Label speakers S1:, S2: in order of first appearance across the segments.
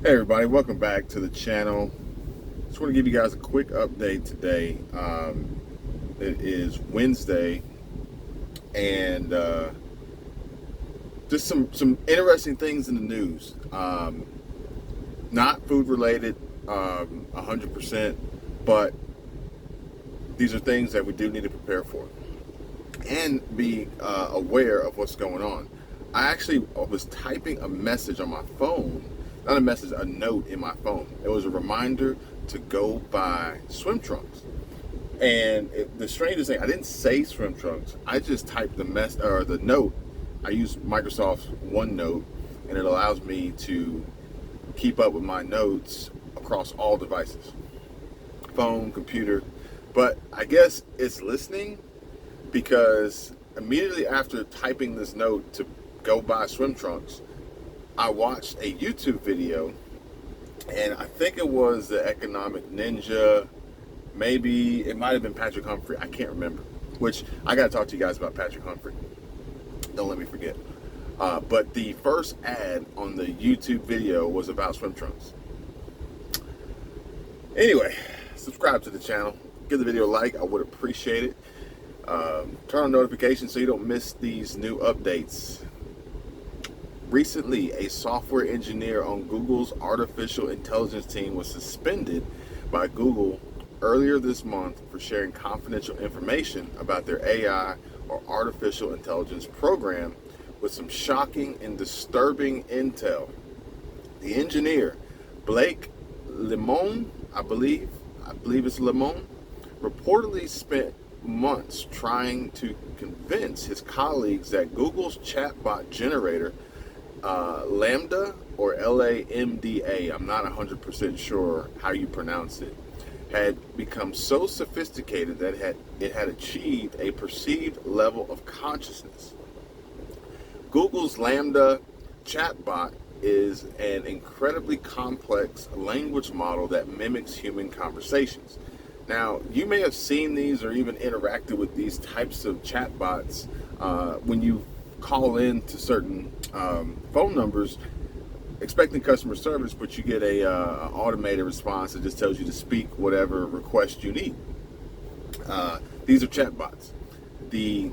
S1: Hey everybody, welcome back to the channel. Just want to give you guys a quick update today. It is Wednesday, and just some interesting things in the news. Not food related, 100%, but these are things that we do need to prepare for and be aware of what's going on. I actually was typing a message on my phone. Not a message, a note in my phone. It was a reminder to go buy swim trunks. And the strangest thing, I didn't say swim trunks. I just typed the note. I use Microsoft's OneNote, and it allows me to keep up with my notes across all devices, phone, computer. But I guess it's listening, because immediately after typing this note to go buy swim trunks, I watched a YouTube video, and I think it was the Economic Ninja. Maybe it might have been Patrick Humphrey. I can't remember. Which I got to talk to you guys about Patrick Humphrey. Don't let me forget. But the first ad on the YouTube video was about swim trunks. Anyway, subscribe to the channel. Give the video a like. I would appreciate it. Turn on notifications so you don't miss these new updates. Recently, a software engineer on Google's artificial intelligence team was suspended by Google earlier this month for sharing confidential information about their AI, or artificial intelligence program, with some shocking and disturbing intel. The engineer, Blake Lemon, I believe it's Lemon, reportedly spent months trying to convince his colleagues that Google's chatbot generator, Lambda, or LAMDA, I'm not 100% sure how you pronounce it, had become so sophisticated that it had achieved a perceived level of consciousness. Google's Lambda chatbot is an incredibly complex language model that mimics human conversations. Now, you may have seen these or even interacted with these types of chatbots when you call in to certain phone numbers expecting customer service, but you get a automated response that just tells you to speak whatever request you need. These are chatbots. The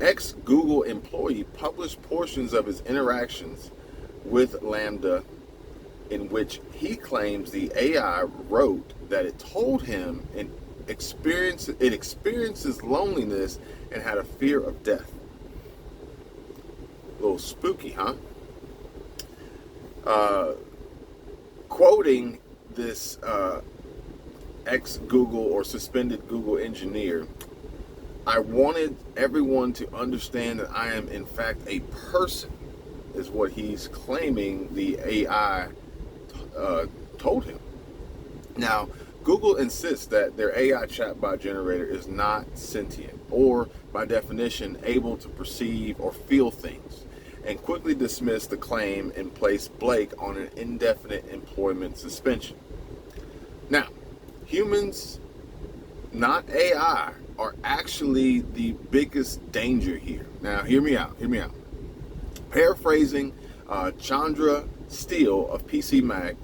S1: ex-Google employee published portions of his interactions with Lambda in which he claims the AI wrote that it told him it experiences loneliness and had a fear of death. A little spooky, huh? Quoting this ex-Google or suspended Google engineer, "I wanted everyone to understand that I am in fact a person," is what he's claiming the AI told him. Now, Google insists that their AI chatbot generator is not sentient, or by definition able to perceive or feel things, and quickly dismissed the claim and placed Blake on an indefinite employment suspension. Now, humans, not AI, are actually the biggest danger here. Now, hear me out. Paraphrasing Chandra Steele of PC Mag,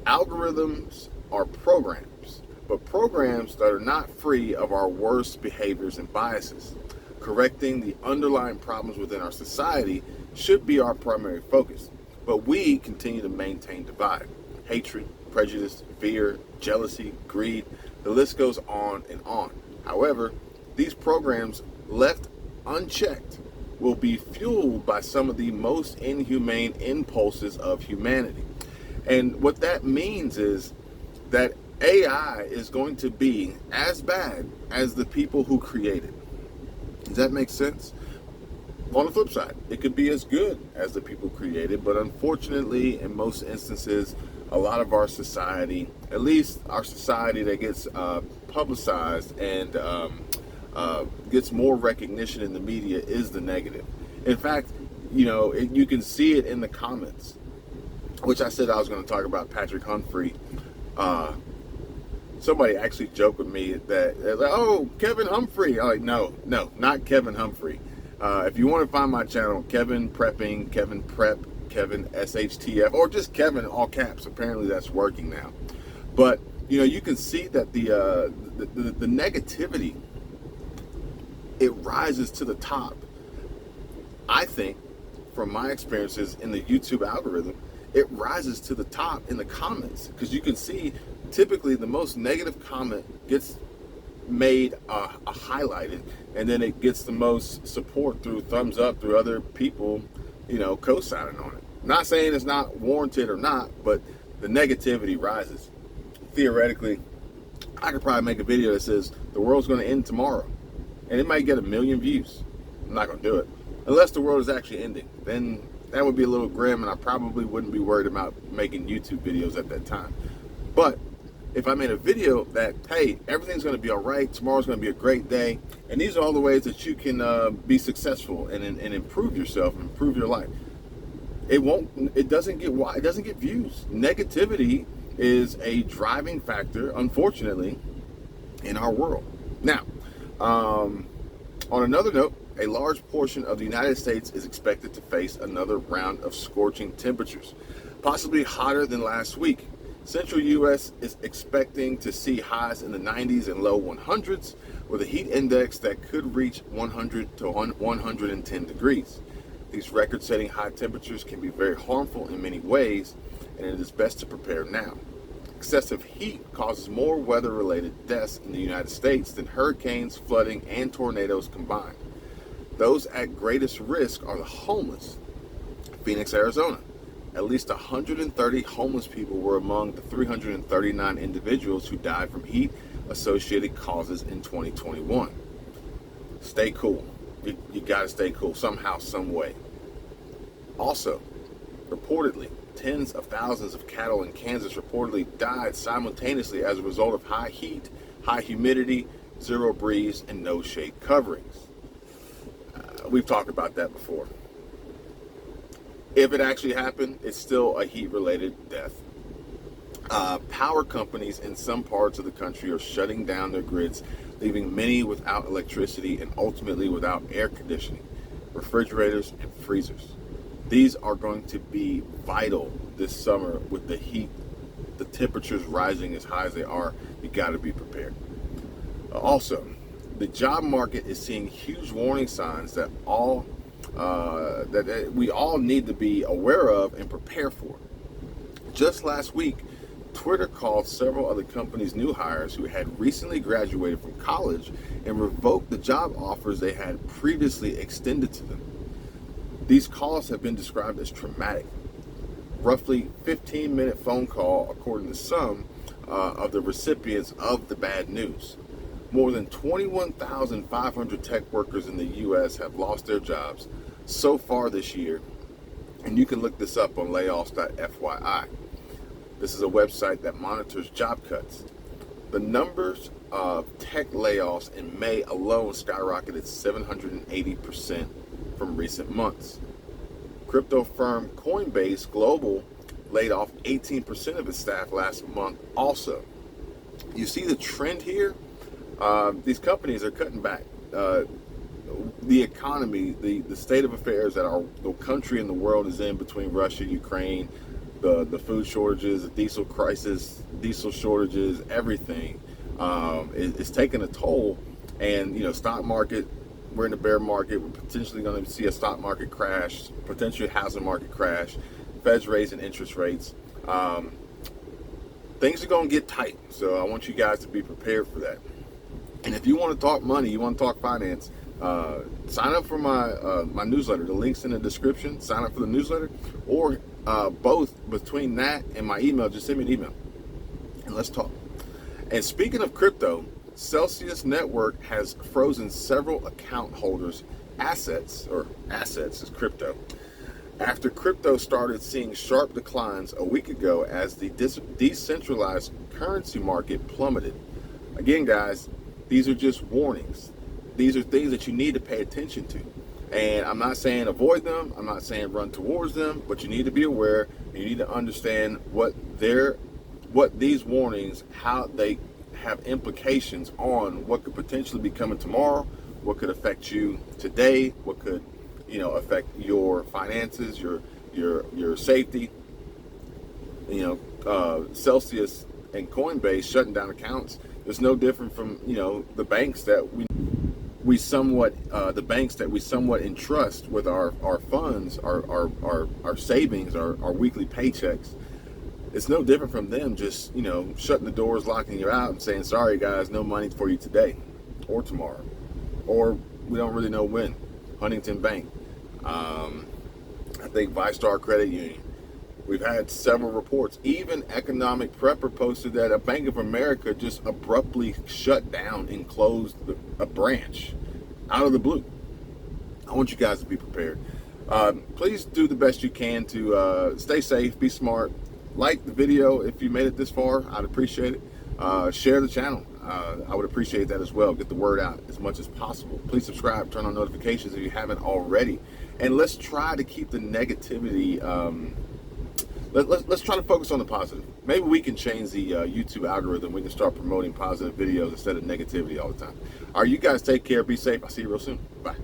S1: algorithms are programs, but programs that are not free of our worst behaviors and biases. Correcting the underlying problems within our society should be our primary focus, but we continue to maintain divide, hatred, prejudice, fear, jealousy, greed. The list goes on and on. However, these programs left unchecked will be fueled by some of the most inhumane impulses of humanity. And what that means is that AI is going to be as bad as the people who create it. Does that make sense? On the flip side, it could be as good as the people created, but unfortunately, in most instances, a lot of our society, at least our society that gets publicized and gets more recognition in the media, is the negative. In fact, you can see it in the comments, which I said I was going to talk about Patrick Humphrey. Somebody actually joked with me that they're like, "Oh, Kevin Humphrey." I'm like, no, not Kevin Humphrey. If you want to find my channel, Kevin Prep, Kevin SHTF, or just Kevin all caps. Apparently that's working now. But you can see that the negativity, it rises to the top. I think, from my experiences in the YouTube algorithm, it rises to the top in the comments, because you can see typically the most negative comment gets made highlighted, and then it gets the most support through thumbs up through other people co-signing on it. Not saying it's not warranted or not, but the negativity rises. Theoretically, I could probably make a video that says the world's going to end tomorrow, and it might get 1 million views. I'm not going to do it unless the world is actually ending. Then that would be a little grim, and I probably wouldn't be worried about making YouTube videos at that time. But if I made a video that, hey, everything's going to be all right, tomorrow's going to be a great day, and these are all the ways that you can be successful and improve yourself, improve your life, it doesn't get views. Negativity is a driving factor, unfortunately, in our world. Now, on another note, a large portion of the United States is expected to face another round of scorching temperatures, possibly hotter than last week. Central U.S. is expecting to see highs in the 90s and low 100s, with a heat index that could reach 100 to 110 degrees. These record-setting high temperatures can be very harmful in many ways, and it is best to prepare now. Excessive heat causes more weather-related deaths in the United States than hurricanes, flooding, and tornadoes combined. Those at greatest risk are the homeless. Phoenix, Arizona. At least 130 homeless people were among the 339 individuals who died from heat-associated causes in 2021. Stay cool. You gotta stay cool somehow, some way. Also, reportedly, tens of thousands of cattle in Kansas reportedly died simultaneously as a result of high heat, high humidity, zero breeze, and no shade coverings. We've talked about that before. If it actually happened, it's still a heat-related death. Power companies in some parts of the country are shutting down their grids, leaving many without electricity and ultimately without air conditioning, refrigerators, and freezers. These are going to be vital this summer with the heat, the temperatures rising as high as they are. You got to be prepared. Also, the job market is seeing huge warning signs that we all need to be aware of and prepare for. Just last week, Twitter called several of the company's new hires who had recently graduated from college and revoked the job offers they had previously extended to them. These calls have been described as traumatic. Roughly 15-minute phone call, according to some of the recipients of the bad news. More than 21,500 tech workers in the U.S. have lost their jobs so far this year, and you can look this up on layoffs.fyi. This is a website that monitors job cuts. The numbers of tech layoffs in May alone skyrocketed 780% from recent months. Crypto firm Coinbase Global laid off 18% of its staff last month also. You see the trend here? These companies are cutting back. The economy, the state of affairs that the country and the world is in between Russia, Ukraine, the food shortages, the diesel crisis, diesel shortages, everything is taking a toll. And stock market, we're in a bear market. We're potentially going to see a stock market crash, potentially housing market crash. Fed's raising interest rates. Things are going to get tight. So I want you guys to be prepared for that. And if you want to talk money, you want to talk finance, sign up for my newsletter. The link's in the description. Sign up for the newsletter, or both. Between that and my email, just send me an email and let's talk. And speaking of crypto, Celsius Network has frozen several account holders' assets is crypto, after crypto started seeing sharp declines a week ago as the decentralized currency market plummeted. Again, guys, these are just warnings. These are things that you need to pay attention to. And I'm not saying avoid them. I'm not saying run towards them, but you need to be aware. You need to understand what these warnings, how they have implications on what could potentially be coming tomorrow, what could affect you today, what could affect your finances, your your safety. Celsius and Coinbase shutting down accounts. It's no different from the banks that we somewhat entrust with our funds, our savings, our weekly paychecks. It's no different from them just shutting the doors, locking you out, and saying, sorry guys, no money for you today or tomorrow, or we don't really know when. Huntington Bank, I think ViStar Credit Union. We've had several reports. Even Economic Prepper posted that a Bank of America just abruptly shut down and closed a branch out of the blue. I want you guys to be prepared. Please do the best you can to stay safe, be smart. Like the video if you made it this far. I'd appreciate it. Share the channel. I would appreciate that as well. Get the word out as much as possible. Please subscribe, turn on notifications if you haven't already. And let's try to keep the negativity... Let's try to focus on the positive. Maybe we can change the YouTube algorithm. We can start promoting positive videos instead of negativity all the time. All right, you guys take care. Be safe. I'll see you real soon. Bye.